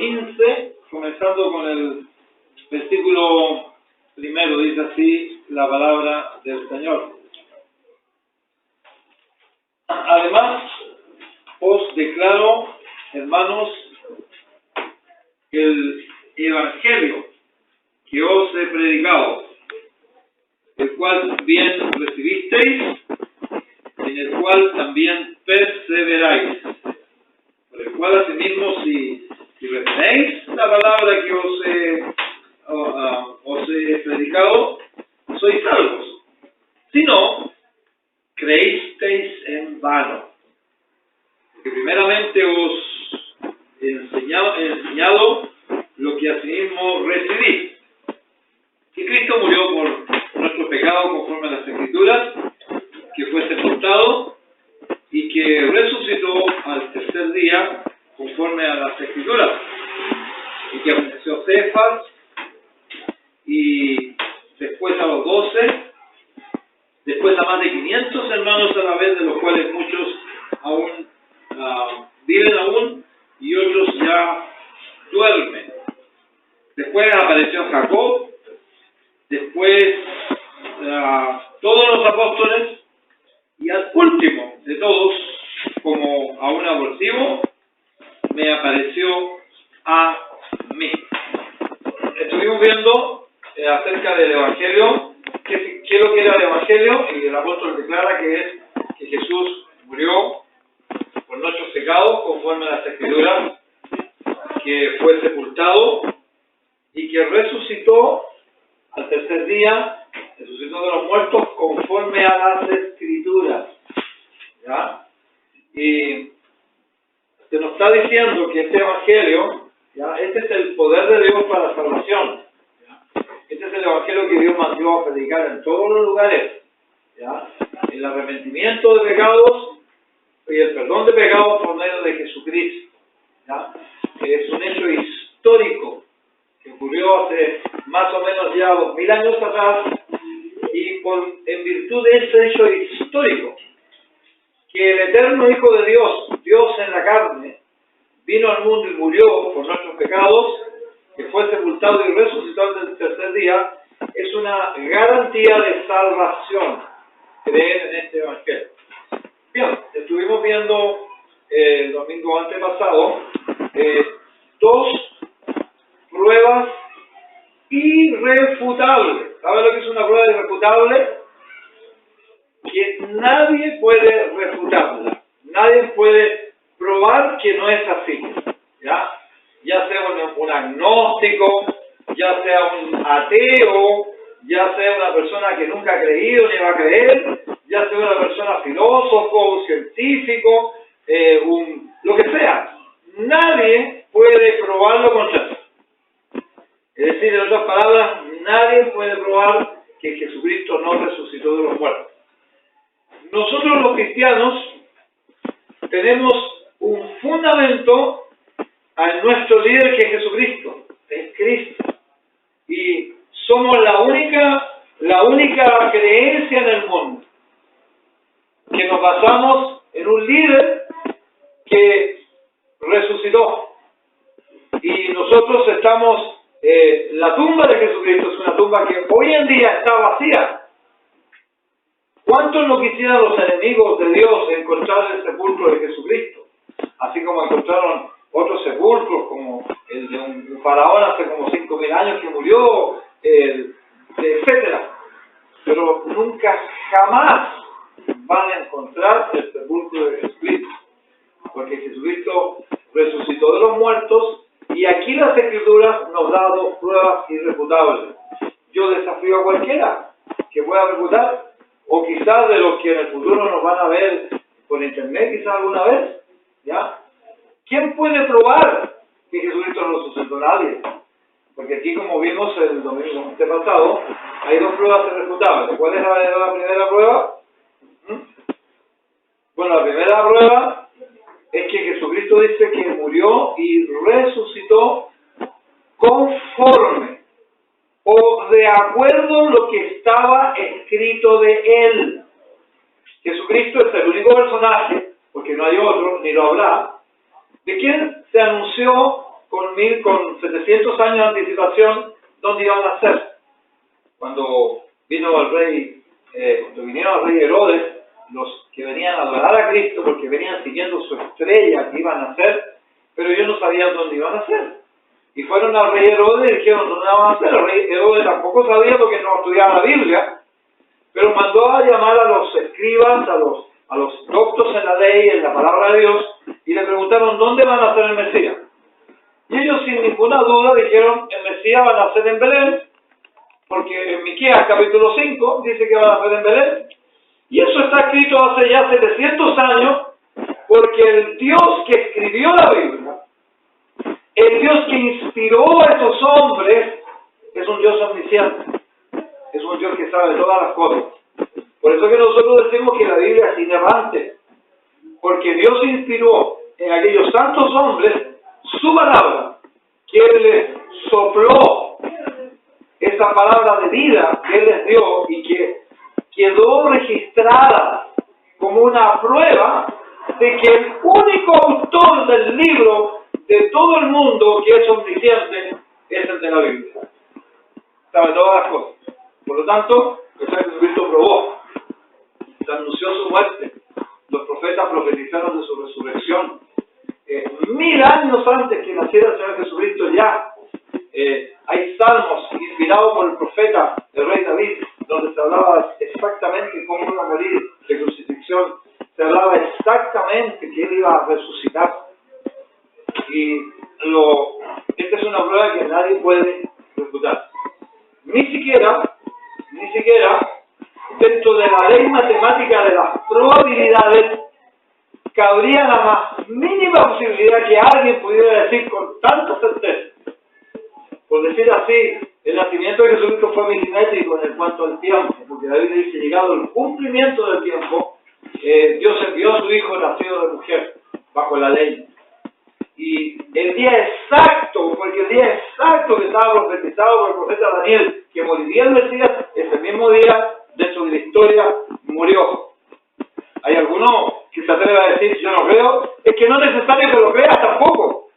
15, comenzando con el versículo primero, dice así la palabra del Señor. Además, os declaro, hermanos, el Evangelio que os he predicado, el cual bien recibisteis, en el cual también perseveráis, por el cual asimismo si retenéis la palabra que os he predicado, sois salvos. Si no, creísteis en vano. Porque primeramente os he enseñado lo que asimismo recibí, que Cristo murió por nuestro pecado conforme a las Escrituras, que fue sepultado y que resucitó al tercer día conforme a las Escrituras, y que apareció a Cefas y después a los 12, después a más de 500 hermanos a la vez, de los cuales muchos aún viven aún y otros ya duermen. Después apareció Jacob, después todos los apóstoles, y al último de todos, como a un abortivo, me apareció a mí. Estuvimos viendo acerca del Evangelio, qué es lo que era el Evangelio, y el apóstol declara que es que Jesús murió por nuestros pecados conforme a las Escrituras, que fue sepultado y que resucitó al tercer día, resucitó de los muertos conforme a las Escrituras. ¿Ya? Y se nos está diciendo que este Evangelio, ¿ya? Este es el poder de Dios para la salvación. ¿Ya? Este es el Evangelio que Dios mandó a predicar en todos los lugares. ¿Ya? El arrepentimiento de pecados y el perdón de pecados por medio de Jesucristo. ¿Ya? Es un hecho histórico que ocurrió hace más o menos ya 2000 años atrás, y en virtud de ese hecho histórico, que el eterno Hijo de Dios, Dios en la carne, vino al mundo y murió por nuestros pecados, que fue sepultado y resucitado el tercer día, es una garantía de salvación, creer en este Evangelio. Bien, estuvimos viendo el domingo antepasado dos pruebas irrefutables. ¿Sabe lo que es una prueba irrefutable? Que nadie puede refutarla. Nadie puede probar que no es así. Ya sea un agnóstico, ya sea un ateo, ya sea una persona que nunca ha creído ni va a creer, ya sea una persona filósofo, científico, lo que sea. Nadie puede probar lo contrario. Es decir, en otras palabras, nadie puede probar que Jesucristo no resucitó de los muertos. Nosotros los cristianos tenemos un fundamento en nuestro líder, que es Jesucristo, es Cristo. Y somos la única creencia en el mundo que nos basamos en un líder que resucitó. Y nosotros estamos, la tumba de Jesucristo es una tumba que hoy en día está vacía. ¿Cuántos no quisieran los enemigos de Dios encontrar el sepulcro de Jesucristo? Así como encontraron otros sepulcros, como el de un faraón hace como 5000 años que murió, etcétera. Pero nunca, jamás van a encontrar el sepulcro de Jesucristo, porque Jesucristo resucitó de los muertos, y aquí las Escrituras nos dan dos pruebas irrefutables. Yo desafío a cualquiera que pueda refutar, o quizás de los que en el futuro nos van a ver por internet, quizás alguna vez, ¿ya? ¿Quién puede probar que Jesucristo no resucitó? Nadie. Porque aquí, como vimos el domingo antepasado, hay dos pruebas irrefutables. ¿Cuál es la primera prueba? Bueno, la primera prueba es que Jesucristo dice que murió y resucitó conforme o de acuerdo a lo que estaba escrito de él. Jesucristo es el único personaje, porque no hay otro, ni lo habrá, de quien se anunció con 700 años de anticipación dónde iban a nacer. Cuando vinieron al rey Herodes, los que venían a adorar a Cristo, porque venían siguiendo su estrella que iban a nacer, pero ellos no sabían dónde iban a nacer. Y fueron al rey Herodes y dijeron, ¿dónde van a nacer? El rey Herodes tampoco sabía porque no estudiaba la Biblia, pero mandó a llamar a los escribas, a los doctos en la ley, en la palabra de Dios, y le preguntaron, ¿dónde va a nacer el Mesías? Y ellos sin ninguna duda dijeron, el Mesías va a nacer en Belén, porque en Miqueas capítulo 5 dice que va a nacer en Belén. Y eso está escrito hace ya 700 años, porque el Dios que escribió la Biblia, el Dios que inspiró a estos hombres, es un Dios omnisciente, es un Dios que sabe todas las cosas. Por eso que nosotros decimos que la Biblia es inerrante, porque Dios inspiró en aquellos santos hombres su palabra, que Él les sopló esa palabra de vida que Él les dio y que quedó registrada como una prueba de que el único autor del libro de todo el mundo que es omnisciente es el de la Biblia. Sabe todas las cosas. Por lo tanto, el Señor Jesucristo probó, se anunció su muerte, los profetas profetizaron de su resurrección. 1000 años antes que naciera el Señor Jesucristo ya hay salmos inspirados por el profeta, el rey David, donde se hablaba exactamente cómo iba a morir de crucifixión, se hablaba exactamente que Él iba a resucitar. Y esta es una prueba que nadie puede refutar. Ni siquiera dentro de la ley matemática de las probabilidades cabría la más mínima posibilidad que alguien pudiera decir con tanta certeza, por decir así, el nacimiento de Jesucristo fue milimétrico en cuanto al tiempo, porque David dice, llegado el cumplimiento del tiempo, Dios envió a su Hijo nacido de mujer, bajo la ley. Y el día exacto, porque el día exacto que estaba profetizado por el profeta Daniel, que moriría el Mesías, ese mismo día, dentro de la historia, murió. Hay alguno que se atreve a decir, yo no creo, es que no es necesario que lo creas tampoco.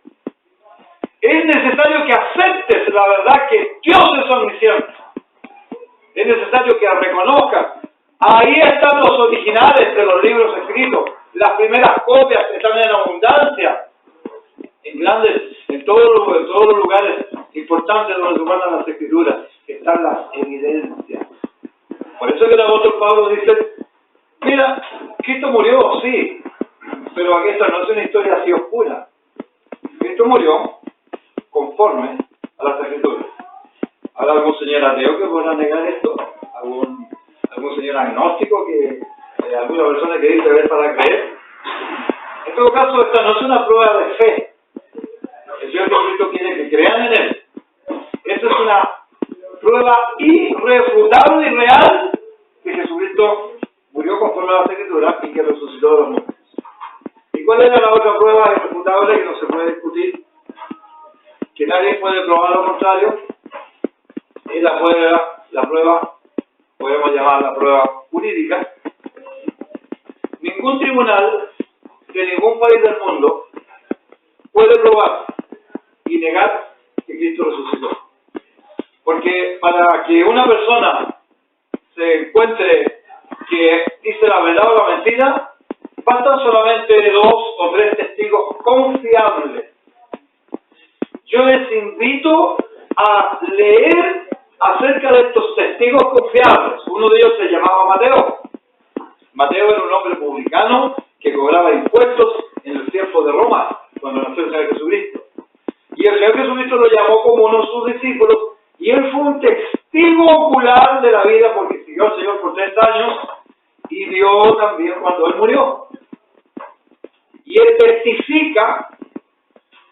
Es necesario que aceptes la verdad que Dios es omnisciente. Es necesario que reconozcas. Ahí están los originales de los libros escritos. Las primeras copias están en abundancia. En todos los lugares importantes donde se guardan las escrituras están las evidencias. Por eso que el apóstol Pablo dice, mira, Cristo murió, sí, pero aquí esta no es una historia así oscura. Cristo murió conforme a las escrituras. ¿Habrá algún señor ateo que pueda negar esto? ¿Algún señor agnóstico alguna persona que dice ver para creer? En todo caso, esta no es una prueba de fe. El Señor Jesucristo quiere que crean en Él. Esta es una prueba irrefutable y real que Jesucristo murió conforme a las escrituras y que resucitó de los muertos. ¿Y cuál era la otra prueba irrefutable que no se puede discutir? Que nadie puede probar lo contrario. Es la prueba, podemos llamar la prueba jurídica. Ningún tribunal de ningún país del mundo puede probar y negar que Cristo resucitó. Porque para que una persona se encuentre que dice la verdad o la mentira, bastan solamente 2 o 3 testigos confiables. Yo les invito a leer acerca de estos testigos confiables. Uno de ellos se llamaba Mateo. Mateo era un hombre publicano que cobraba impuestos en el tiempo de Roma, cuando nació el Señor Jesucristo. Y el Señor Jesucristo lo llamó como uno de sus discípulos, y él fue un testigo ocular de la vida, porque siguió al Señor por 3 años, y vio también cuando él murió. Y él testifica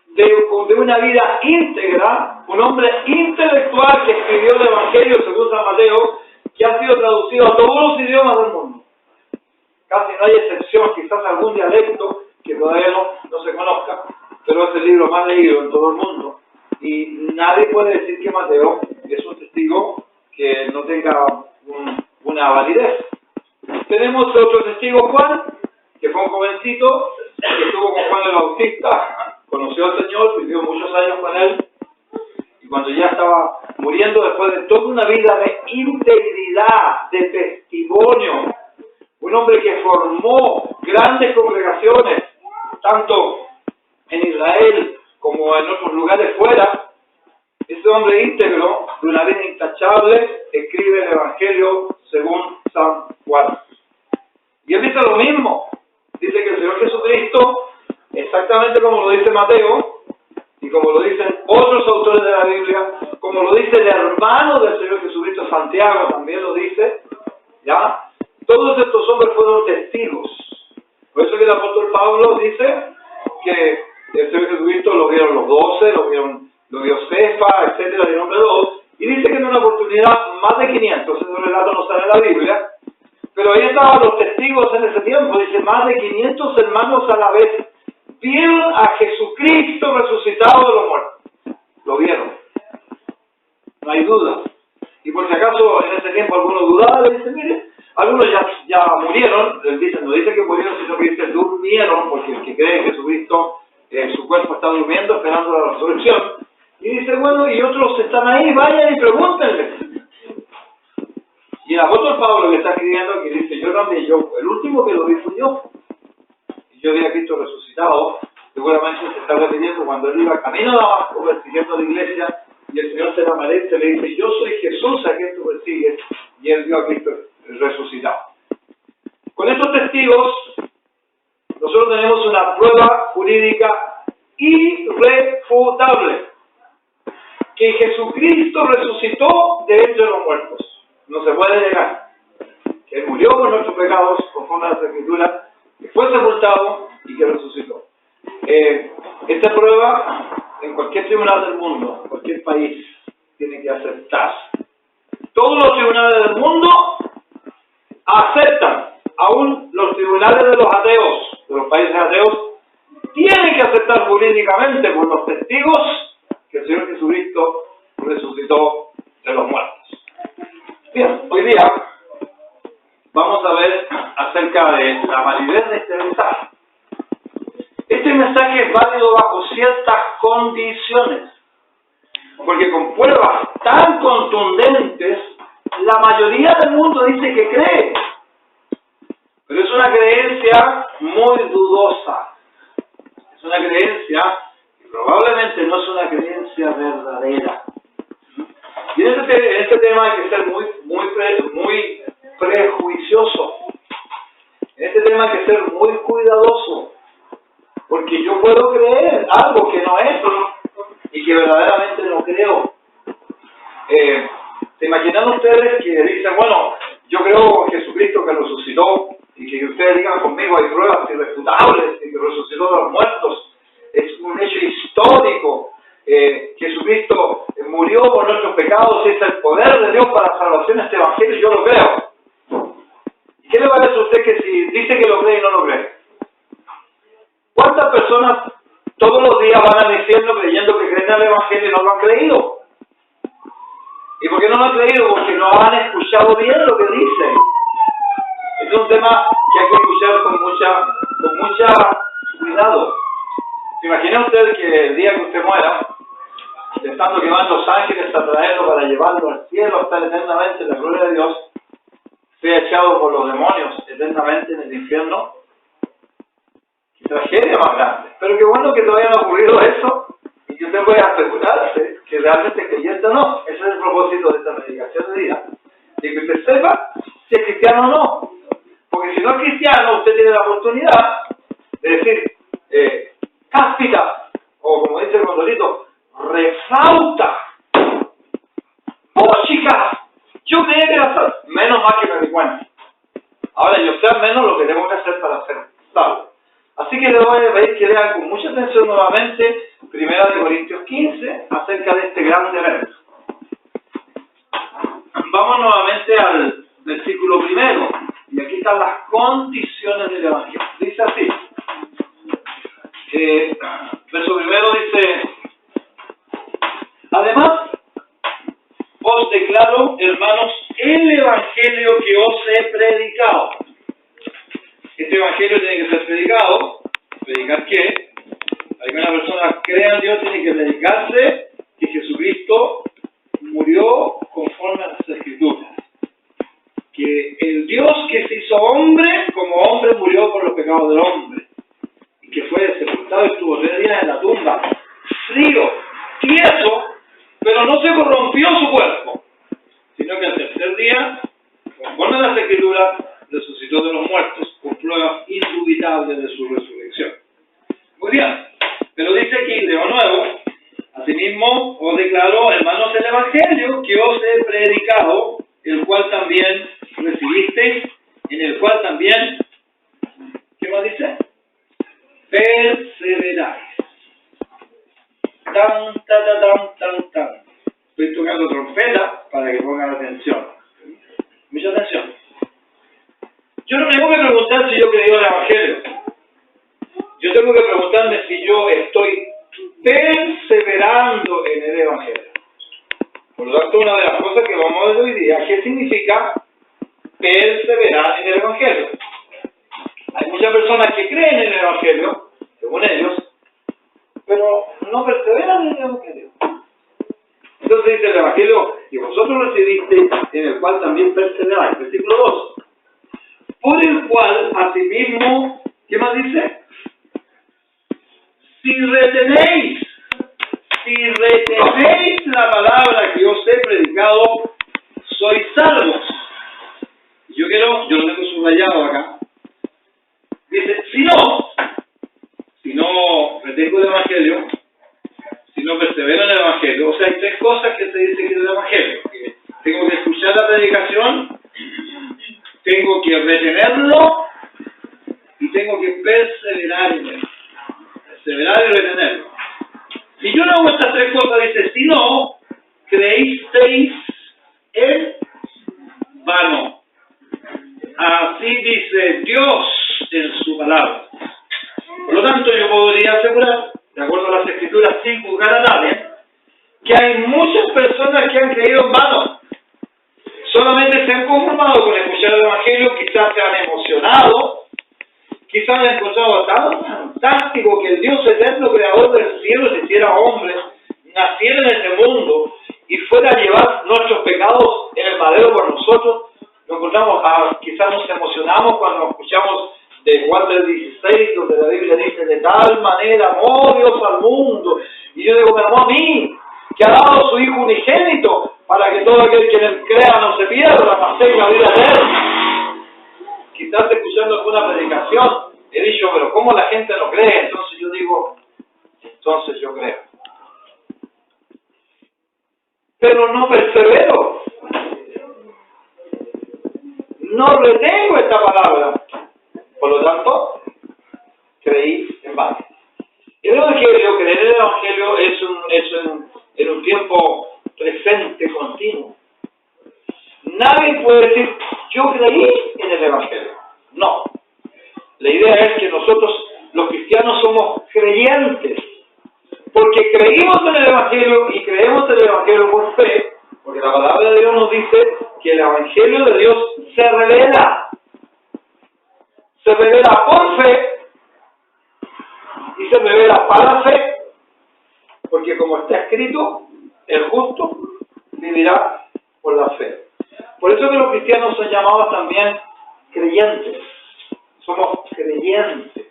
de una vida íntegra, un hombre intelectual que escribió el Evangelio según San Mateo, que ha sido traducido a todos los idiomas del mundo. Casi no hay excepción, quizás algún dialecto que todavía no se conozca, pero es el libro más leído en todo el mundo. Y nadie puede decir que Mateo es un testigo que no tenga una validez. Tenemos otro testigo, Juan, que fue un jovencito que estuvo con Juan el Bautista, conoció conoció al Señor, vivió muchos años con Él, y cuando ya estaba muriendo, después de toda una vida de integridad, de testimonio, un hombre que formó grandes congregaciones, tanto en Israel como en otros lugares fuera, ese hombre íntegro, de una vida intachable, escribe el Evangelio según San Juan. Y él dice lo mismo, dice que el Señor Jesucristo, exactamente como lo dice Mateo, y como lo dicen otros autores de la Biblia, como lo dice el hermano del Señor Jesucristo, Santiago también lo dice, ¿ya? Todos estos hombres fueron testigos. Por eso que el apóstol Pablo dice que el Señor Jesucristo lo vieron los 12, lo vio Cefa, etcétera, de nombre 2, y dice que en una oportunidad más de 500, ese relato no sale en la Biblia, pero ahí estaban los testigos en ese tiempo, dice, más de 500 hermanos a la vez vieron a Jesucristo resucitado de los muertos. Lo vieron. No hay duda. Y por si acaso en ese tiempo algunos dudaban, le dicen, mire, algunos ya murieron, no dice que murieron, sino que dice durmieron, porque el que cree que Jesucristo, su cuerpo está durmiendo esperando la resurrección. Y dice, bueno, y otros están ahí, vayan y pregúntenle. Y el apóstol Pablo que está escribiendo aquí dice, el último que lo vi fui yo. Y yo vi a Cristo resucitado, seguramente se está refiriendo cuando él iba camino a Damasco persiguiendo a la iglesia, y el Señor se le aparece, le dice, yo soy Jesús a quien tú persigues, y él vio a Cristo resucitado. Con estos testigos, nosotros tenemos una prueba jurídica irrefutable, que Jesucristo resucitó de entre los muertos. No se puede negar que Él murió por nuestros pecados, conforme a las Escrituras, que fue sepultado y que resucitó. Esta prueba, en cualquier tribunal del mundo, en cualquier país, tiene que aceptar. Todos los tribunales del mundo aceptan, aún los tribunales de los ateos, de los países ateos, tienen que aceptar jurídicamente por los testigos que el Señor Jesucristo resucitó de los muertos. Bien, hoy día vamos a ver acerca de la validez de este mensaje. Este mensaje es válido bajo ciertas condiciones, porque con pruebas tan contundentes, la mayoría del mundo dice que cree, pero es una creencia muy dudosa. Es una creencia que probablemente no es una creencia verdadera. Y en este tema hay que ser muy prejuicioso. En este tema hay que ser muy cuidadoso. Porque yo puedo creer algo que no es y que verdaderamente no creo. ¿Se imaginan ustedes que dicen, bueno, yo creo en Jesucristo que resucitó, y que ustedes digan conmigo, hay pruebas irrefutables de que resucitó de los muertos? Es un hecho histórico. Jesucristo murió por nuestros pecados, es el poder de Dios para la salvación de este evangelio, y yo lo creo. ¿Y qué le parece a usted que si dice que lo cree y no lo cree? ¿Cuántas personas todos los días van al infierno creyendo que creen en el evangelio y no lo han creído? ¿Y por qué no lo han creído? Porque no han escuchado bien lo que dicen. Es un tema que hay que escuchar con mucha cuidado. ¿Se imagina usted que el día que usted muera, pensando que van los ángeles a traerlo para llevarlo al cielo, a estar eternamente en la gloria de Dios, sea echado por los demonios eternamente en el infierno? ¡Qué tragedia más grande! Pero qué bueno que todavía no ha ocurrido eso, y que usted puede asegurarse que realmente es creyente o no. Ese es el propósito de esta predicación de día, de que usted sepa si es cristiano o no. Porque si no es cristiano, usted tiene la oportunidad de decir, cáspita, o como dice el condorito, refauta. ¡Oh, chica! Yo creía que era salvo. Menos mal que me di cuenta. Ahora yo sé al menos lo que tengo que hacer para ser salvo. Así que le voy a pedir que lean con mucha atención nuevamente 1 Corintios 15 acerca de este gran evento. Vamos nuevamente al versículo 1, y aquí están las condiciones del evangelio. Dice así, verso 1 dice, además os declaro, hermanos, el evangelio que os he predicado. Este evangelio tiene que ser predicado. ¿Predicar qué? alguna persona crea en Dios, tiene que predicarse que Jesucristo murió conforme a las Escrituras. Que el Dios que se hizo hombre, como hombre murió por los pecados del hombre. Y que fue sepultado y estuvo 3 días en la tumba. Frío, tieso, pero no se corrompió su cuerpo. Sino que al tercer día, conforme a las Escrituras, resucitó de los muertos con pruebas indubitables de su resurrección. Muy bien, pero dice aquí, leo nuevo, asimismo os declaró, hermanos, el Evangelio que os he predicado, el cual también recibisteis, en el cual también, ¿qué más dice? Perseveráis. Tan. Estoy tocando trompeta para que pongan atención. Mucha atención. Yo no tengo que preguntar si yo creo en el Evangelio. Yo tengo que preguntarme si yo estoy perseverando en el Evangelio. Por lo tanto, una de las cosas que vamos a ver hoy día, ¿qué significa perseverar en el Evangelio? Hay muchas personas que creen en el Evangelio, según ellos, pero no perseveran en el Evangelio. Entonces dice el Evangelio, y vosotros recibisteis, en el cual también perseveráis. Versículo 2. Por el cual, asimismo, ¿qué más dice? Si retenéis la palabra que os he predicado, sois salvos. Yo lo tengo subrayado acá. Dice, si no retengo el Evangelio, si no persevero en el Evangelio, o sea, hay 3 cosas que se dice que es el Evangelio. Que tengo que escuchar la predicación, tengo que retenerlo y tengo que perseverar en él. Perseverar y retenerlo. Si yo no hago estas 3 cosas, dice, si no, creísteis en vano. Así dice Dios en su palabra. Por lo tanto, yo podría asegurar, de acuerdo a las Escrituras, sin juzgar a nadie, que hay muchas personas que han creído en vano. Solamente se han conformado con escuchar el Evangelio, quizás se han emocionado, quizás han encontrado tan fantástico que el Dios eterno, creador del cielo, se hiciera hombre, naciera en este mundo y fuera a llevar nuestros pecados en el madero por nosotros. Nos encontramos, quizás nos emocionamos cuando escuchamos de Juan 3:16, donde la Biblia dice, de tal manera amó Dios al mundo, y yo digo, me amó a mí, que ha dado a su Hijo unigénito, para que todo aquel que en él crea no se pierda, mas tenga vida eterna. Quizás escuchando alguna predicación, he dicho, pero ¿cómo la gente no cree? Entonces yo digo, entonces yo creo. Pero no persevero. No retengo esta palabra. Por lo tanto, creí en vano. El Evangelio, creer en el Evangelio es en un tiempo presente, continuo. Nadie puede decir, yo creí en el Evangelio. No. La idea es que nosotros, los cristianos, somos creyentes. Porque creímos en el Evangelio y creemos en el Evangelio por fe. Porque la palabra de Dios nos dice que el Evangelio de Dios se revela. Se revela por fe y se revela para fe, porque como está escrito, el justo vivirá por la fe. Por eso que los cristianos son llamados también creyentes. Somos creyentes,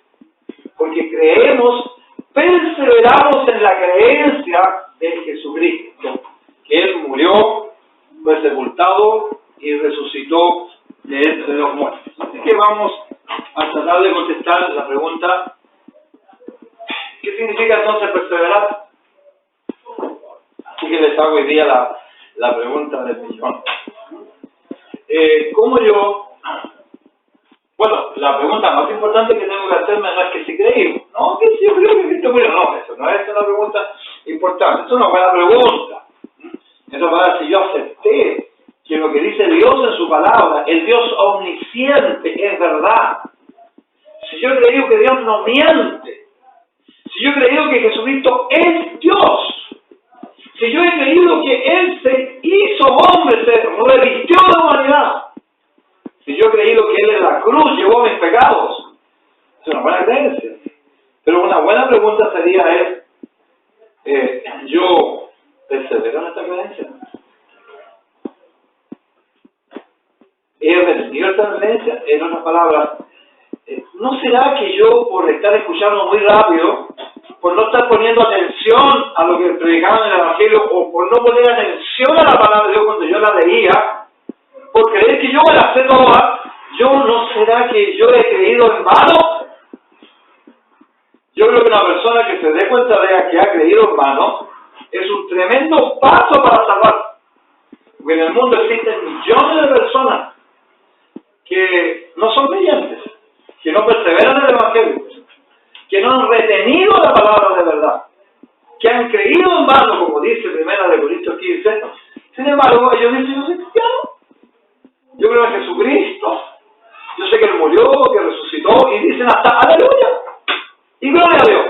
porque creemos, perseveramos en la creencia de Jesucristo, que Él murió, fue sepultado y resucitó de entre los muertos. Así que vamos a tratar de contestar la pregunta, ¿qué significa entonces perseverar? Así que les hago hoy día la pregunta del millón. ¿Cómo yo? Bueno, la pregunta más importante que tengo que hacerme no es que si creí, no, que si yo creo que Cristo murió, no, eso no es una pregunta importante, es una buena pregunta. Eso para si yo acepté que lo que dice Dios en su palabra, el Dios omnisciente, es verdad. Si yo he creído que Dios no miente, si yo he creído que Jesucristo es Dios, si yo he creído que Él se hizo hombre, se revistió de humanidad, si yo he creído que Él en la cruz llevó mis pecados, es una buena creencia. Pero una buena pregunta sería ¿yo persevero en esta creencia? ¿He vencido esta creencia? En otras palabras, ¿no será que yo, por estar escuchando muy rápido, por no estar poniendo atención a lo que predicaban en el Evangelio, o por no poner atención a la palabra de Dios cuando yo la leía, por creer que yo me la sé toda, ¿no será que yo he creído en vano? Yo creo que una persona que se dé cuenta de que ha creído en vano es un tremendo paso para salvar. Porque en el mundo existen millones de personas que no son creyentes, que no perseveran en el Evangelio, que no han retenido la palabra de verdad, que han creído en vano, como dice 1 Corintios 15. Sin embargo, ellos dicen: yo soy cristiano, yo creo en Jesucristo, yo sé que Él murió, que resucitó, y dicen hasta aleluya y gloria a Dios.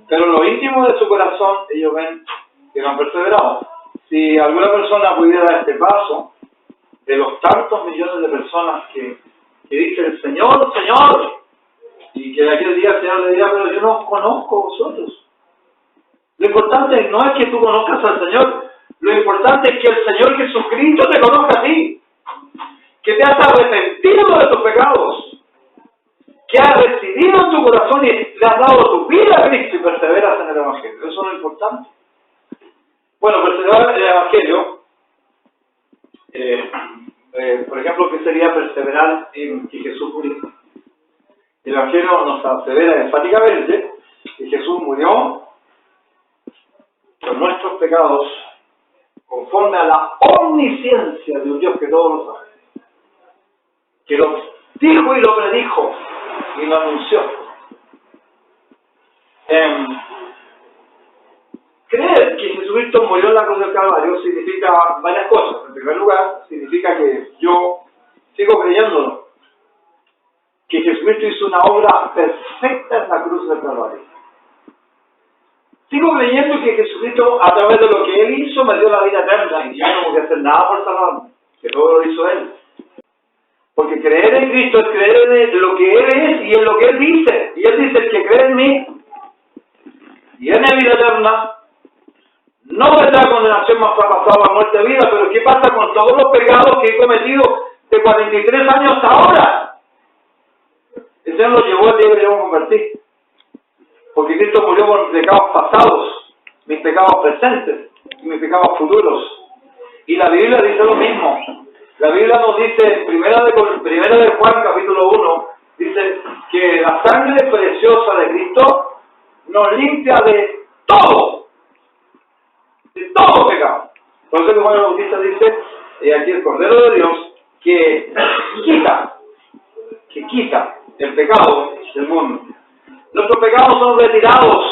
Pero en lo íntimo de su corazón, ellos ven que no han perseverado. Si alguna persona pudiera dar este paso, de los tantos millones de personas que dicen Señor, Señor, y que de aquel día el Señor le dirá: pero yo no os conozco a vosotros. Lo importante no es que tú conozcas al Señor, lo importante es que el Señor Jesucristo te conozca a ti, que te has arrepentido de tus pecados, que has decidido en tu corazón y le has dado tu vida a Cristo y perseveras en el Evangelio. Eso es lo importante. Bueno, perseverar en el Evangelio, por ejemplo, ¿qué sería perseverar en que Jesús murió? El Evangelio nos asevera enfáticamente que Jesús murió por nuestros pecados, conforme a la omnisciencia de un Dios que todo lo sabe, que lo dijo y lo predijo y lo anunció. Creer que Jesucristo murió en la cruz del Calvario significa varias cosas. En primer lugar, significa que yo sigo creyéndolo, que Jesucristo hizo una obra perfecta en la cruz del Calvario. Sigo creyendo que Jesucristo, a través de lo que Él hizo, me dio la vida eterna y ya no tengo que hacer nada por salvarme, que todo lo hizo Él. Porque creer en Cristo es creer en lo que Él es y en lo que Él dice. Y Él dice: el que cree en mí tiene vida eterna, no vendrá condenación, más ha pasado a muerte de vida. Pero ¿qué pasa con todos los pecados que he cometido de 43 años hasta ahora? El Señor los llevó el día que yo me convertí. Porque Cristo murió por mis pecados pasados, mis pecados presentes y mis pecados futuros. Y la Biblia dice lo mismo. La Biblia nos dice, primera de Juan, capítulo 1, dice que la sangre preciosa de Cristo nos limpia de todo pecado. Por eso que Juan el Bautista dice, aquí el Cordero de Dios, que quita el pecado del mundo. Nuestros pecados son retirados.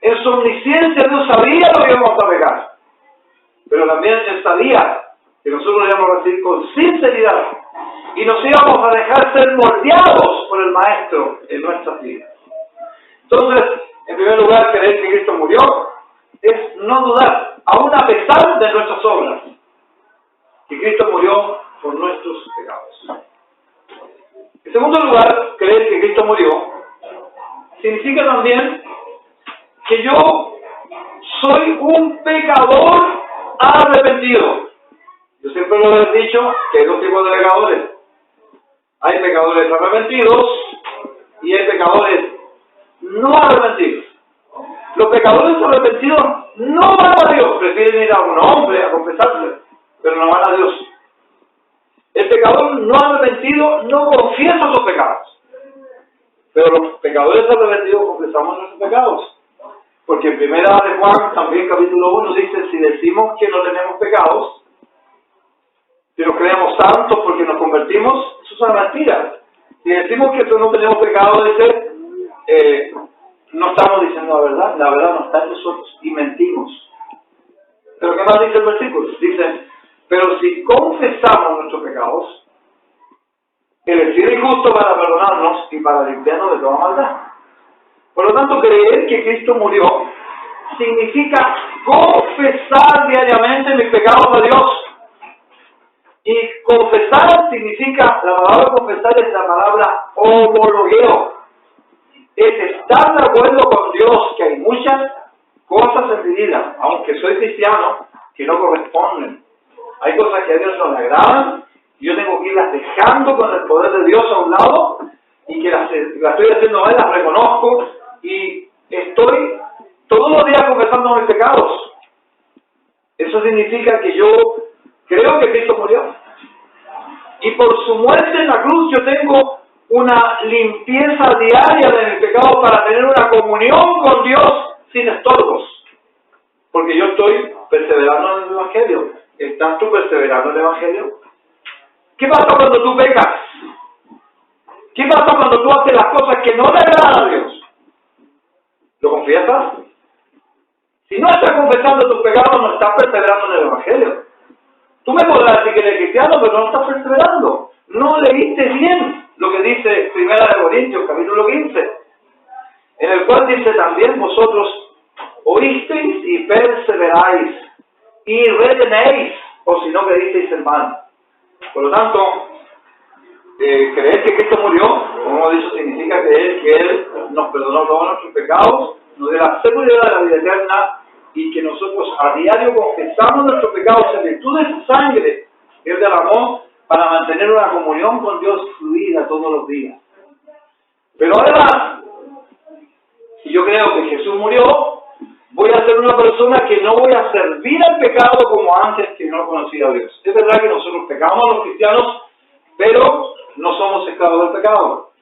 En su omnisciencia Dios sabía lo que íbamos a pecar, pero también Él sabía que nosotros íbamos a recibir con sinceridad y nos íbamos a dejar ser moldeados por el Maestro en nuestras vidas. Entonces, en primer lugar, creer que Cristo murió es no dudar, aún a pesar de nuestras obras, que Cristo murió por nuestros pecados. En segundo lugar, creer que Cristo murió significa también que yo soy un pecador arrepentido. Yo siempre lo he dicho que hay dos tipos de pecadores. Hay pecadores arrepentidos y hay pecadores no arrepentidos. Los pecadores arrepentidos no van a Dios, prefieren ir a un hombre a confesarse, pero no van a Dios. El pecador no arrepentido no confiesa sus pecados, pero los pecadores arrepentidos confesamos nuestros pecados. Porque en primera de Juan, también capítulo 1, dice: si decimos que no tenemos pecados, si nos creemos santos porque nos convertimos, eso es una mentira. Si decimos que no tenemos pecado, dice, no estamos diciendo la verdad no está en nosotros y mentimos. Pero ¿qué más dice el versículo? Dice: pero si confesamos nuestros pecados, Él es fiel y justo para perdonarnos y para limpiarnos de toda maldad. Por lo tanto, creer que Cristo murió significa confesar diariamente mis pecados a Dios. Y confesar significa, la palabra confesar es la palabra homologueo. es estar de acuerdo con Dios, que hay muchas cosas en mi vida, aunque soy cristiano, que no corresponden. Hay cosas que a Dios no le agradan, y yo tengo que irlas dejando con el poder de Dios a un lado, y que las estoy haciendo mal, las reconozco, y estoy todos los días confesando mis pecados. Eso significa que yo creo que Cristo murió. Y por su muerte en la cruz yo tengo una limpieza diaria de mis pecados para tener una comunión con Dios sin estorbos. Porque yo estoy perseverando en el Evangelio. ¿Estás tú perseverando en el Evangelio? ¿Qué pasa cuando tú pecas? ¿Qué pasa cuando tú haces las cosas que no le agradan a Dios? ¿Lo confiesas? Si no estás confesando tus pecados, no estás perseverando en el Evangelio. Tú me podrás decir que eres cristiano, pero no estás perseverando. No leíste bien lo que dice 1 Corintios, capítulo 15, en el cual dice también vosotros oísteis y perseveráis y retenéis, o si no creísteis en vano. Por lo tanto, creer que Cristo murió, como hemos dicho, significa creer que Él nos perdonó todos nuestros pecados, nos dio la seguridad de la vida eterna, y que nosotros a diario confesamos nuestros pecados en virtud de su sangre que Él derramó para mantener una comunión con Dios fluida todos los días. Pero además, si yo creo que Jesús murió, voy a ser una persona que no voy a servir al pecado como antes que no conocía a Dios. Es verdad que nosotros pecamos los cristianos, pero no somos esclavos del pecado.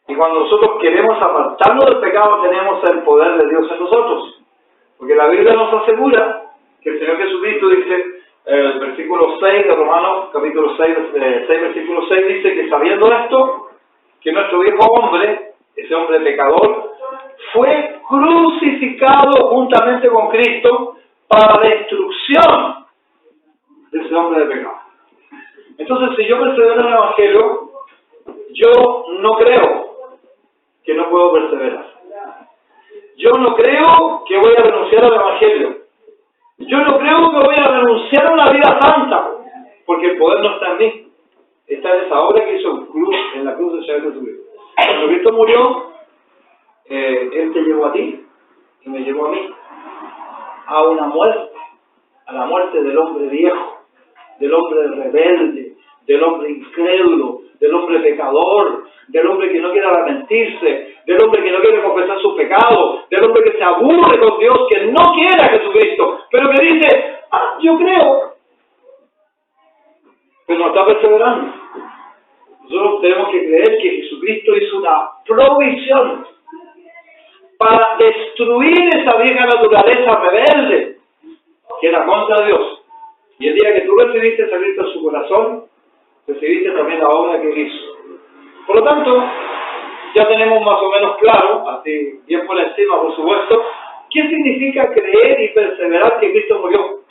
Y cuando nosotros queremos apartarnos del pecado, tenemos el poder de Dios en nosotros. Porque la Biblia nos asegura que el Señor Jesucristo dice, el versículo 6 de Romanos, capítulo 6, versículo 6, dice que sabiendo esto, que nuestro viejo hombre, ese hombre pecador, fue crucificado juntamente con Cristo para la destrucción de ese hombre de pecado. Entonces, si yo persevero en el Evangelio, yo no creo que no puedo perseverar. Yo no creo que voy a renunciar al Evangelio. Yo no creo que voy a renunciar a una vida santa, porque el poder no está en mí. Está en esa obra que hizo en la cruz del Señor Jesucristo. Cuando Cristo murió, Él te llevó a ti y me llevó a mí a una muerte, a la muerte del hombre viejo, del hombre rebelde, del hombre incrédulo, del hombre pecador, del hombre que no quiere arrepentirse, del hombre que no quiere confesar sus pecados, del hombre que se aburre con Dios, que no quiere a Jesucristo, pero que dice, yo creo, pero no está perseverando. Nosotros tenemos que creer que Jesucristo hizo una provisión para destruir esa vieja naturaleza rebelde que era contra Dios. Y el día que tú recibiste a Cristo en su corazón, recibiste también la obra que Él hizo. Por lo tanto, ya tenemos más o menos claro, así bien por encima por supuesto, qué significa creer y perseverar que Cristo murió.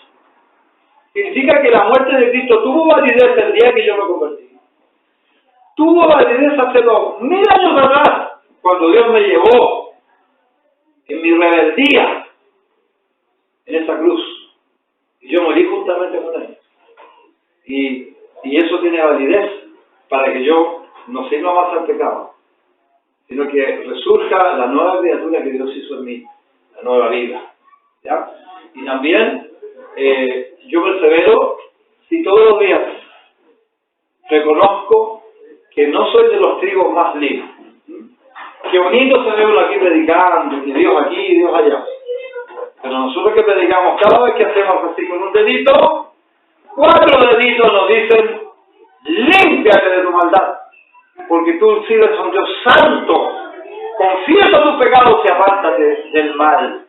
Significa que la muerte de Cristo tuvo validez el día que yo me convertí. Tuvo validez hace 2000 años atrás, cuando Dios me llevó en mi rebeldía en esa cruz. Y yo morí juntamente con Él. Y eso tiene validez para que yo no sirva más al pecado, sino que resurja la nueva criatura que Dios hizo en mí, la nueva vida. ¿Ya? Y también yo persevero si todos los días reconozco que no soy de los trigos más limpios. Qué bonito se ve uno aquí predicando, que Dios aquí y Dios allá. Pero nosotros que predicamos, cada vez que hacemos así con un dedito, 4 deditos nos dicen, límpiate de tu maldad, porque tú sirves a un Dios santo, confiesa tus pecados y apártate del mal.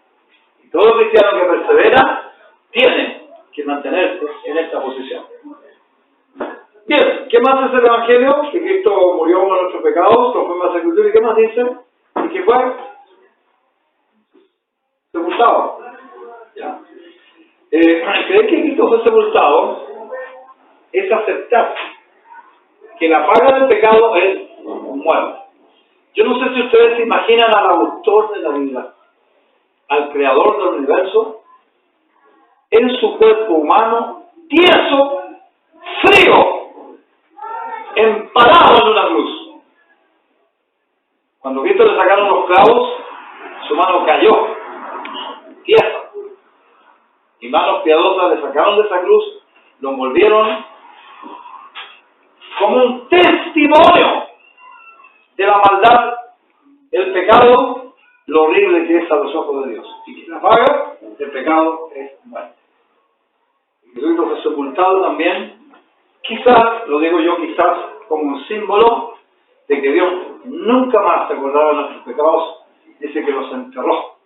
Y todo cristiano que persevera tiene que mantenerse en esta posición. Bien, ¿qué más es el Evangelio? Que Cristo murió por nuestros pecados, conforme a la Escritura. ¿Y qué más dice? ¿Y qué fue? Sepultado. ¿Ya? Creer que Cristo fue sepultado es aceptar que la paga del pecado es muerte. Yo no sé si ustedes se imaginan al autor de la vida, al creador del universo, en su cuerpo humano, tieso, frío, empalado en una cruz. Cuando Cristo le sacaron clavos, su mano cayó, tiesa. Y manos piadosas le sacaron de esa cruz, lo envolvieron como un testimonio de la maldad, el pecado, lo horrible que es a los ojos de Dios. Y que la paga del pecado es muerte. Jesucristo fue sepultado también, quizás, lo digo yo quizás, como un símbolo de que Dios nunca más se acordaba de nuestros pecados. Dice que los enterró.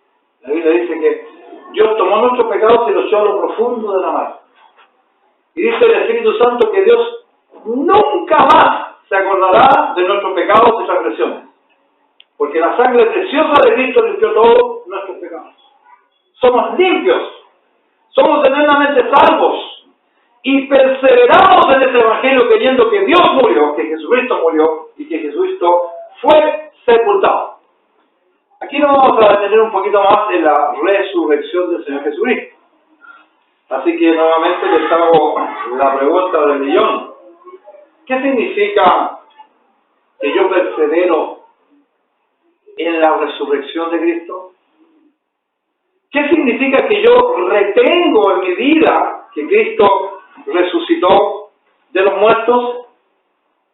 La Biblia dice que Dios tomó nuestros pecados y los echó a lo profundo de la mar. Y dice el Espíritu Santo que Dios nunca más se acordará de nuestros pecados y transgresiones. Porque la sangre preciosa de Cristo limpió todos nuestros pecados. Somos limpios. Somos eternamente salvos. Y perseveramos en este Evangelio creyendo que Dios murió, que Jesucristo murió y que Jesucristo fue sepultado. Aquí nos vamos a detener un poquito más en la resurrección del Señor Jesucristo. Así que nuevamente les hago la pregunta del millón. ¿Qué significa que yo persevero en la resurrección de Cristo? ¿Qué significa que yo retengo en mi vida que Cristo resucitó de los muertos?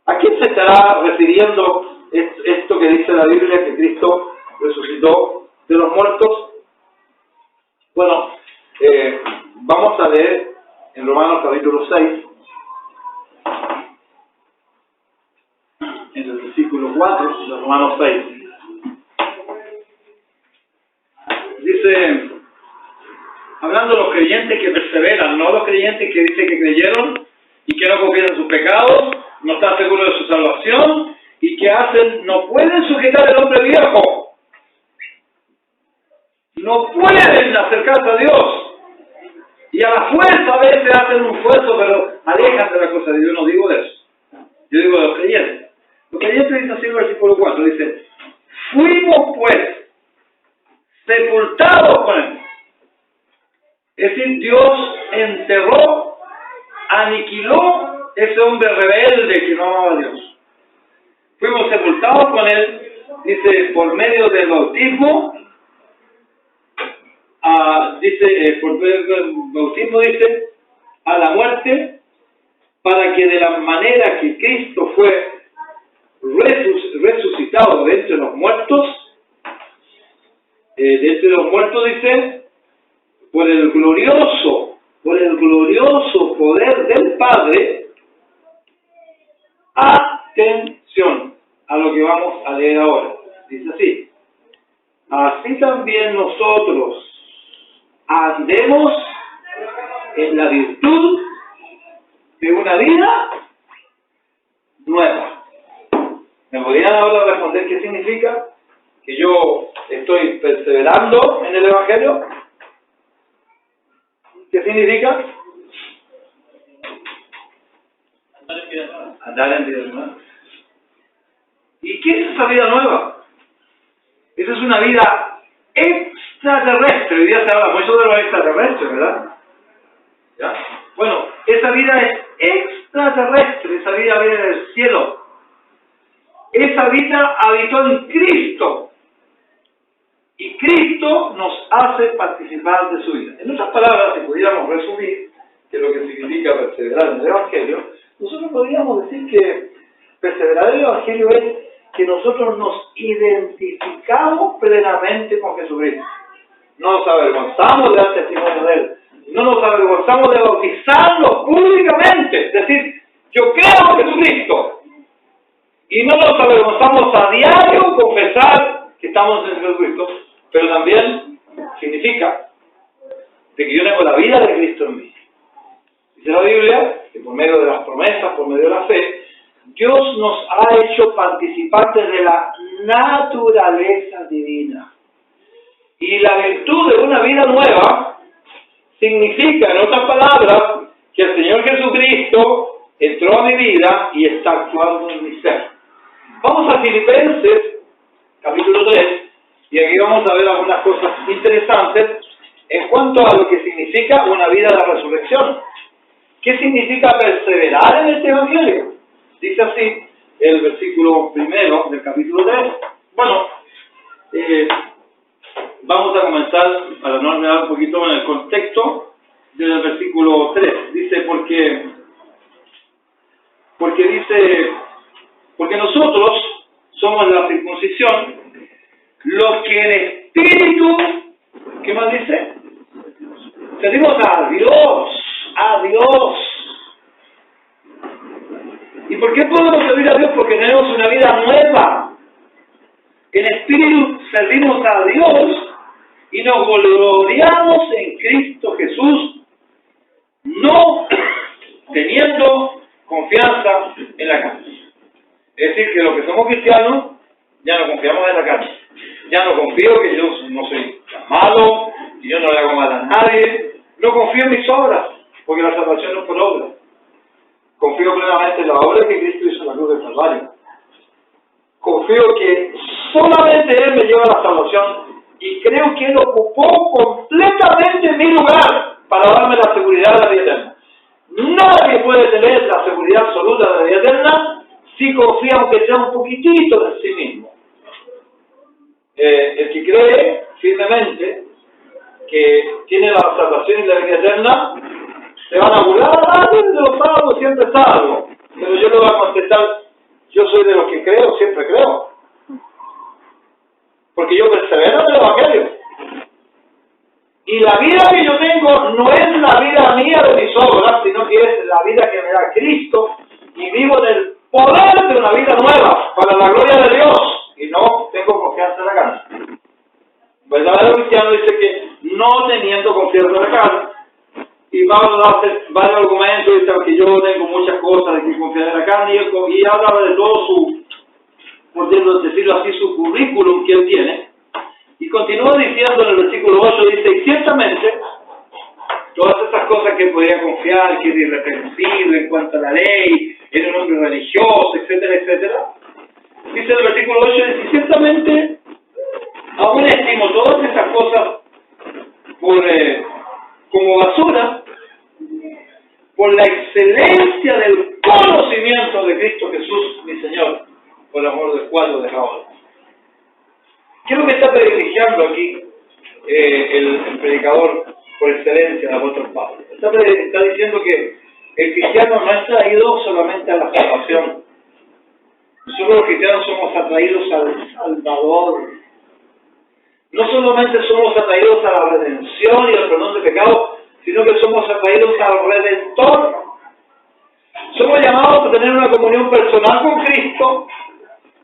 ¿A quién se estará refiriendo esto que dice la Biblia, que Cristo resucitó de los muertos? Bueno, vamos a leer en Romanos capítulo 6, en el versículo 4 de Romanos 6. Dice, hablando de los creyentes que perseveran, no los creyentes que dicen que creyeron y que no confiesan sus pecados, no están seguros de su salvación y que no pueden sujetar el hombre viejo. No pueden acercarse a Dios. Y a la fuerza a veces hacen un esfuerzo, pero alejan de la cosa de Dios. Yo no digo de eso. Yo digo de los creyentes. Los creyentes dicen así en el versículo 4. Dice, fuimos pues sepultados con Él. Es decir, Dios enterró, aniquiló ese hombre rebelde que no amaba a Dios. Fuimos sepultados con Él, dice, por medio del bautismo. Por medio del bautismo, dice, a la muerte, para que de la manera que Cristo fue resucitado de entre los muertos, dice, por el glorioso poder del Padre. Atención a lo que vamos a leer ahora. Dice así: así también nosotros andemos en la virtud de una vida nueva. ¿Me podrían ahora responder qué significa que yo estoy perseverando en el Evangelio? ¿Qué significa? Andar en vida nueva. ¿Y qué es esa vida nueva? Esa es una vida extraterrestre. Hoy día se habla mucho de los extraterrestres, ¿verdad? ¿Ya? Bueno, esa vida es extraterrestre. Esa vida viene del cielo. Esa vida habitó en Cristo. Y Cristo nos hace participar de su vida. En otras palabras, si pudiéramos resumir que lo que significa perseverar en el Evangelio, nosotros podríamos decir que perseverar en el Evangelio es que nosotros nos identificamos plenamente con Jesucristo. No nos avergonzamos de dar testimonio de Él. No nos avergonzamos de bautizarnos públicamente. Es decir, yo creo en Jesucristo. Y no nos avergonzamos a diario confesar que estamos en Jesucristo. Pero también significa de que yo tengo la vida de Cristo en mí. Dice la Biblia que por medio de las promesas, por medio de la fe, Dios nos ha hecho participantes de la naturaleza divina. Y la virtud de una vida nueva significa, en otras palabras, que el Señor Jesucristo entró a mi vida y está actuando en mi ser. Vamos a Filipenses, capítulo 3, y aquí vamos a ver algunas cosas interesantes en cuanto a lo que significa una vida de la resurrección. ¿Qué significa perseverar en este Evangelio? Dice así el versículo 1 del capítulo 3. Bueno, Vamos a comenzar, para no olvidar un poquito en el contexto del versículo 3. Dice, porque nosotros somos la circuncisión, los que en espíritu, ¿qué más dice? Servimos a Dios. ¿Y por qué podemos servir a Dios? Porque tenemos una vida nueva. En espíritu servimos a Dios y nos gloriamos en Cristo Jesús, no teniendo confianza en la carne. Es decir, que los que somos cristianos ya no confiamos en la carne. Ya no confío que yo no soy tan malo, que yo no le hago mal a nadie. No confío en mis obras, porque la salvación no es por obra. Confío plenamente en la obra que Cristo hizo en la cruz del Calvario. Confío que solamente Él me lleva a la salvación y creo que Él ocupó completamente mi lugar para darme la seguridad de la vida eterna. Nadie puede tener la seguridad absoluta de la vida eterna si confía aunque sea un poquitito en sí mismo. El que cree firmemente que tiene la salvación y la vida eterna, se van a burlar, de los salvos siempre salvo. Pero yo le voy a contestar, yo soy de los que creo, siempre creo. Porque yo persevero en el Evangelio. Y la vida que yo tengo no es la vida mía de mis obras, sino que es la vida que me da Cristo, y vivo en el poder de una vida nueva, para la gloria de Dios, y no tengo confianza en la carne. El verdadero cristiano dice que no teniendo confianza en la carne, y Pablo hace varios argumentos, dice que yo tengo muchas cosas de que confiar en la carne, y habla de todo su, por decirlo así, su currículum que él tiene, y continúa diciendo en el versículo 8, dice, y ciertamente, todas esas cosas que podría confiar, que es irreprensible en cuanto a la ley, era un hombre religioso, etcétera, etcétera, dice en el versículo 8, dice, ciertamente, aún estimo todas esas cosas como basura, por la excelencia del conocimiento de Cristo Jesús, mi Señor, por amor del cual lo dejaba. ¿Qué es lo que está privilegiando aquí el predicador por excelencia, el apóstol Pablo? Está diciendo que el cristiano no es traído solamente a la salvación. Nosotros los cristianos somos atraídos al Salvador. No solamente somos atraídos a la redención y al perdón de pecados, sino que somos atraídos al Redentor. Somos llamados a tener una comunión personal con Cristo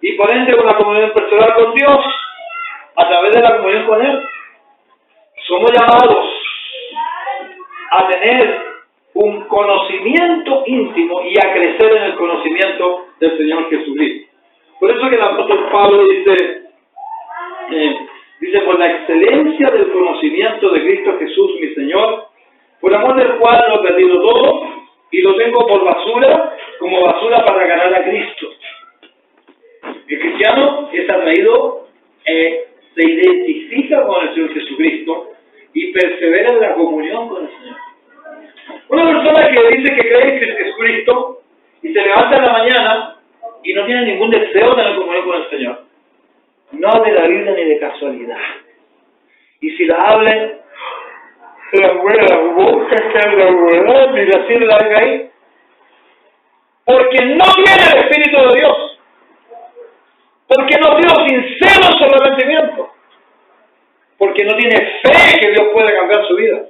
y por ende una comunión personal con Dios a través de la comunión con Él. Somos llamados a tener un conocimiento íntimo y a crecer en el conocimiento del Señor Jesucristo. Por eso que el apóstol Pablo dice, por la excelencia del conocimiento de Cristo Jesús, mi Señor, por amor del cual lo he perdido todo y lo tengo por basura, como basura para ganar a Cristo. El cristiano es atraído, se identifica con el Señor Jesucristo y persevera en la comunión con el Señor. Una persona que dice que cree en Jesucristo y se levanta en la mañana y no tiene ningún deseo de la comunión con el Señor, no de la Biblia ni de casualidad. Y si la hable, la boca que la abuela y la sirve larga ahí, porque no tiene el Espíritu de Dios, porque no tiene sincero su arrepentimiento, porque no tiene fe que Dios puede cambiar su vida,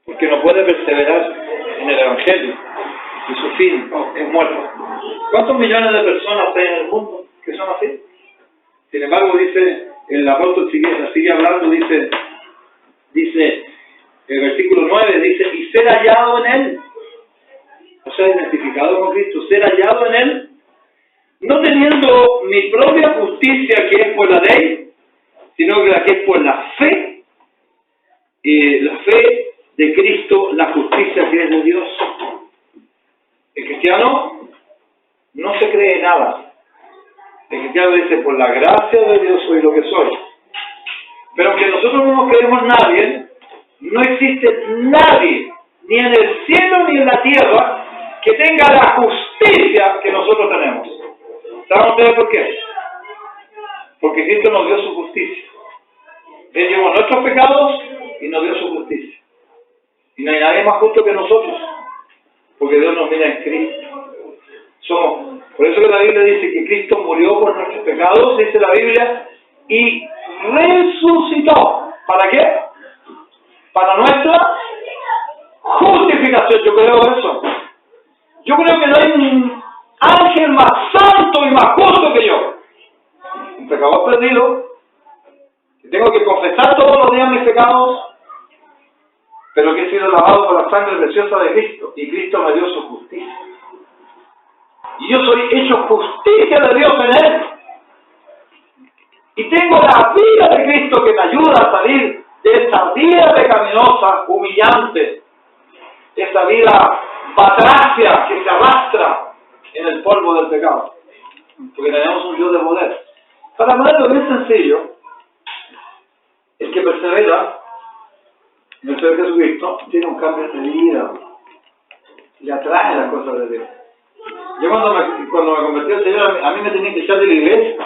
porque no puede perseverar en el Evangelio y su fin es muerto. ¿Cuántos millones de personas hay en el mundo que son así? Sin embargo, dice el apóstol, sigue hablando, dice el versículo 9, dice, y ser hallado en Él, o sea, identificado con Cristo, ser hallado en Él, no teniendo mi propia justicia que es por la ley, sino que la que es por la fe de Cristo, la justicia que es de Dios. El cristiano no se cree nada. El cristiano dice, por la gracia de Dios soy lo que soy. Pero aunque nosotros no nos creemos nadie, no existe nadie, ni en el cielo ni en la tierra, que tenga la justicia que nosotros tenemos. ¿Saben ustedes por qué? Porque Cristo nos dio su justicia. Él llevó nuestros pecados y nos dio su justicia. Y no hay nadie más justo que nosotros, porque Dios nos mira en Cristo. Por eso que la Biblia dice que Cristo murió por nuestros pecados, dice la Biblia, y resucitó. ¿Para qué? Para nuestra justificación. Yo creo eso. Yo creo que no hay un ángel más santo y más justo que yo. Un pecador perdido, que tengo que confesar todos los días mis pecados, pero que he sido lavado por la sangre preciosa de Cristo, y Cristo me dio su justicia. Y yo soy hecho justicia de Dios en Él. Y tengo la vida de Cristo que me ayuda a salir de esa vida pecaminosa, humillante, esa vida batracia que se arrastra en el polvo del pecado. Porque tenemos un Dios de poder. Para ponerlo bien sencillo, el que persevera en el Señor Jesucristo tiene un cambio de vida. Le atrae las cosas de Dios. Yo cuando me convertí al Señor, a mí me tenían que echar de la iglesia.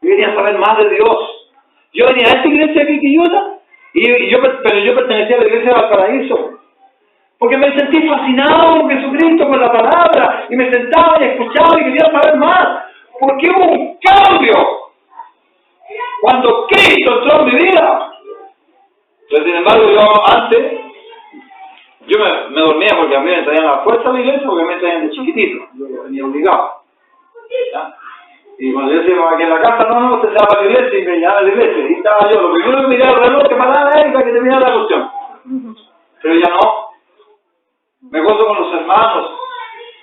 Yo quería saber más de Dios. Yo venía a esta iglesia aquí que yo era, pero yo pertenecía a la iglesia del Paraíso. Porque me sentí fascinado con Jesucristo, con la palabra, y me sentaba y escuchaba y quería saber más. Porque hubo un cambio cuando Cristo entró en mi vida. Pero sin embargo, yo me dormía porque a mí me traían a la fuerza de la iglesia, porque me traían de chiquitito. Yo venía obligado. ¿Ya? Y cuando yo decía aquí en la casa, no, usted se va a la iglesia y me llevaba a la iglesia. Y estaba yo, lo primero que miraba el reloj, que paraba Erika, que terminaba la cuestión. Pero ya no. Me gozo con los hermanos.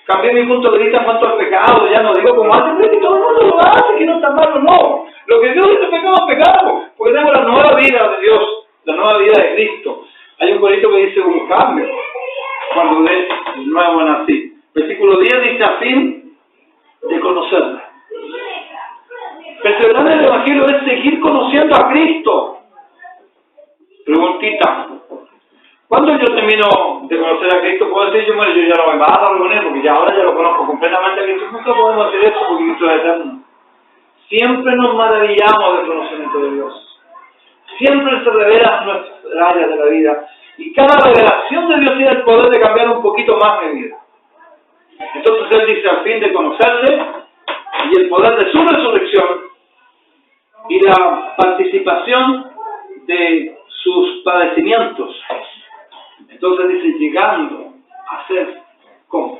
Cambié mi punto de vista en cuanto al pecado. Ya no digo como antes, que todo el mundo lo hace, que no está malo, no. Lo que Dios dice pecado es pecado. Porque tenemos la nueva vida de Dios, la nueva vida de Cristo. Hay un corito que dice un cambio cuando de nuevo nací. Versículo 10 dice a fin de conocerla. Perseverar en el Evangelio es seguir conociendo a Cristo. Preguntita. ¿Cuándo yo termino de conocer a Cristo? Puedo decir, yo ya no me bajo a reunir porque ya ahora ya lo conozco completamente a Cristo. Nunca podemos hacer eso porque Cristo es eterno. Siempre nos maravillamos del conocimiento de Dios. Siempre se revela nuestras áreas de la vida. Y cada revelación de Dios tiene el poder de cambiar un poquito más mi vida. Entonces Él dice, al fin de conocerle y el poder de su resurrección y la participación de sus padecimientos. Entonces dice, llegando a ser, ¿cómo?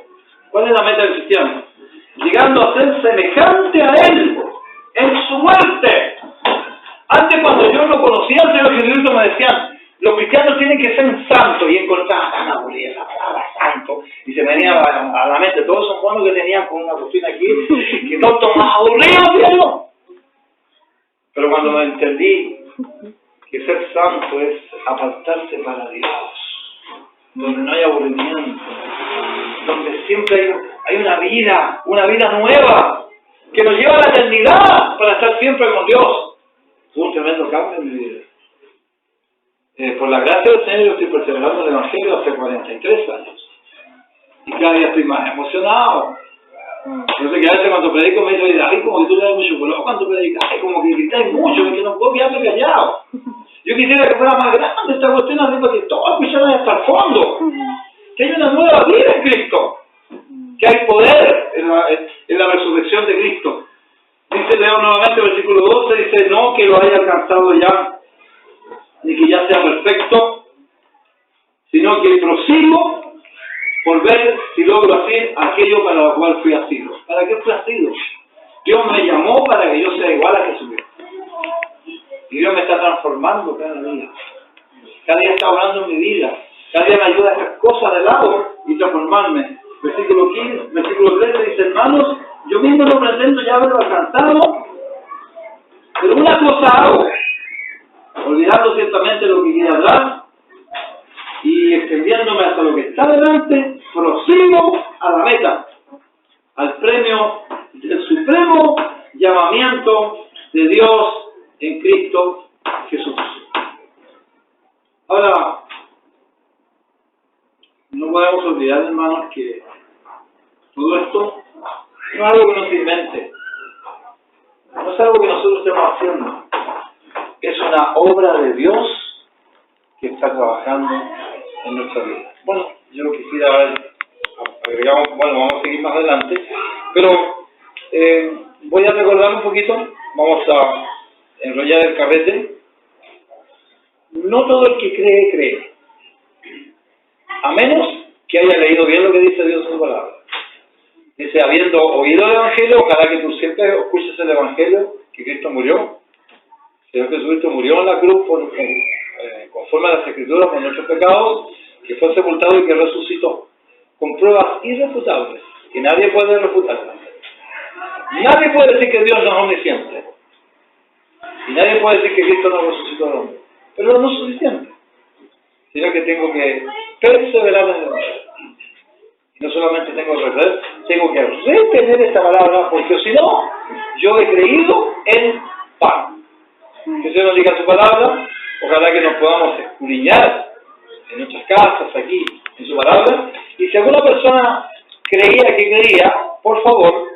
¿Cuál es la meta del cristiano? Llegando a ser semejante a Él en su muerte. Antes, cuando yo no conocía al Señor Jesucristo, me decían, los cristianos tienen que ser santos, y encontraban tan aburrida esa palabra santo, y se me venía a la mente todos esos monos que tenían con una cocina aquí, que tonto más aburrido, ¿no? Pero cuando me entendí que ser santo es apartarse para Dios, donde no hay aburrimiento, donde siempre hay una vida nueva, que nos lleva a la eternidad para estar siempre con Dios. Fue un tremendo cambio en mi vida. Por la gracia del Señor, yo estoy perseverando en el Evangelio hace 43 años. Y cada día estoy más emocionado. Yo sé que a veces cuando predico me dice, David, como que tú le das mucho color cuando predicas, como que gritáis mucho, que no puedo quedarme callado. Yo quisiera que fuera más grande esta cuestión, así para que todos escucharan hasta el fondo. Que hay una nueva vida en Cristo. Que hay poder en la resurrección de Cristo. Dice, leo nuevamente el versículo 12, dice, no que lo haya alcanzado ya, ni que ya sea perfecto, sino que prosigo por ver si logro hacer aquello para lo cual fui asido. ¿Para qué fui asido? Dios me llamó para que yo sea igual a Jesucristo. Y Dios me está transformando cada día. Cada día está obrando en mi vida. Cada día me ayuda a hacer cosas de lado y transformarme. Versículo 15, versículo 13 dice, hermanos, yo mismo no pretendo ya haberlo alcanzado, pero una cosa hago, olvidando ciertamente lo que queda atrás y extendiéndome hasta lo que está delante, prosigo a la meta, al premio del supremo llamamiento de Dios en Cristo Jesús. Ahora, no podemos olvidar, hermanos, que todo esto no es algo que no se invente. No es algo que nosotros estemos haciendo. Es una obra de Dios que está trabajando en nuestra vida. Bueno, yo quisiera agregar, vamos a seguir más adelante, pero voy a recordar un poquito, vamos a enrollar el carrete. No todo el que cree, cree. A menos que haya leído bien lo que dice Dios en su palabra. Dice, habiendo oído el Evangelio, ojalá que tú siempre escuches el Evangelio, que Cristo murió. El Señor Jesucristo murió en la cruz conforme a las Escrituras por nuestros pecados, que fue sepultado y que resucitó, con pruebas irrefutables, que nadie puede refutarlas. Nadie puede decir que Dios no es omnisciente. Y nadie puede decir que Cristo no resucitó al hombre. Pero no es suficiente, sino que tengo que perseverar en el Evangelio. Y no solamente tengo que retener esta palabra, porque si no, yo he creído en pan. Que el Señor nos diga su palabra, ojalá que nos podamos escudriñar en nuestras casas, aquí, en su palabra. Y si alguna persona creía que creía, por favor,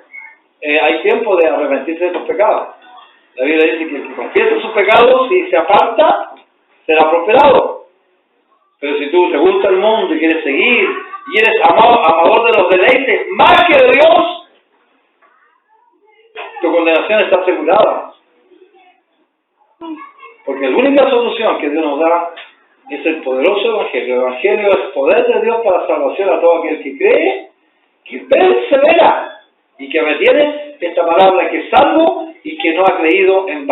hay tiempo de arrepentirse de sus pecados. La Biblia dice que el que confiesa sus pecados y se aparta, será prosperado. Pero si tú te gusta el mundo y quieres seguir, y eres amador de los deleites más que de Dios, tu condenación está asegurada. Porque la única solución que Dios nos da es el poderoso Evangelio. El Evangelio es poder de Dios para salvación a todo aquel que cree, que persevera y que retiene esta palabra, que es salvo y que no ha creído en vano.